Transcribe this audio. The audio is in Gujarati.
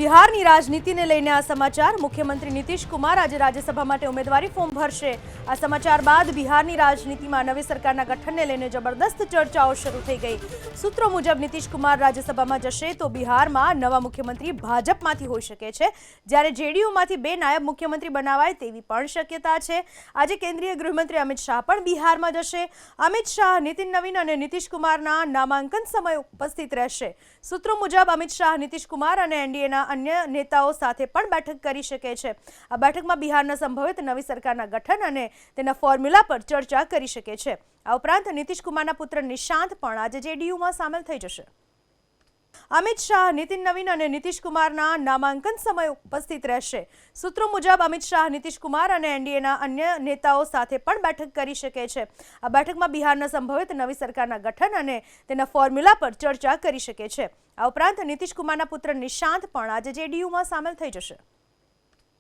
બિહારની રાજનીતિને લઈને આ સમાચાર। મુખ્યમંત્રી નીતિશ કુમાર આજે રાજ્યસભા માટે ઉમેદવારી ફોર્મ ભરશે। આ સમાચાર બાદ બિહારની રાજનીતિમાં નવી સરકારના ગઠનને લઈને જબરદસ્ત ચર્ચાઓ શરૂ થઈ ગઈ। સૂત્રો મુજબ નીતિશ કુમાર રાજ્યસભામાં જશે તો બિહારમાં નવા મુખ્યમંત્રી ભાજપમાંથી હોઈ શકે છે, જ્યારે જેડીયુમાંથી બે નાયબ મુખ્યમંત્રી બનાવાય તેવી પણ શક્યતા છે। આજે કેન્દ્રીય ગૃહમંત્રી અમિત શાહ પણ બિહારમાં જશે। અમિત શાહ, નીતિન નવીન અને નીતિશ કુમારના નામાંકન સમયે ઉપસ્થિત રહેશે। સૂત્રો મુજબ અમિત શાહ નીતિશ કુમાર અને એનડીએના अन्य नेताओं साथे पण बैठक करी शके छे। आ बैठकमां बिहारना संभवित नवी सरकारना गठन अने तेना फॉर्म्युला पर चर्चा करी शके छे। आ उपरांत નીતિશ કુમારના પુત્ર નિશાંત પણ આજે જેડીયુમાં સામેલ થઈ જશે। અમિત શાહ, નીતિન નવીન અને નીતિશ કુમારના નામાંકન સમયે ઉપસ્થિત રહેશે। સૂત્રો મુજબ અમિત શાહ નીતિશ કુમાર અને એનડીએના અન્ય નેતાઓ સાથે પણ બેઠક કરી શકે છે। આ બેઠકમાં બિહારના સંભવિત નવી સરકારના ગઠન અને તેના ફોર્મ્યુલા પર ચર્ચા કરી શકે છે। આ ઉપરાંત નીતિશ કુમારના પુત્ર નિશાંત પણ આજે જેડીયુમાં સામેલ થઈ જશે।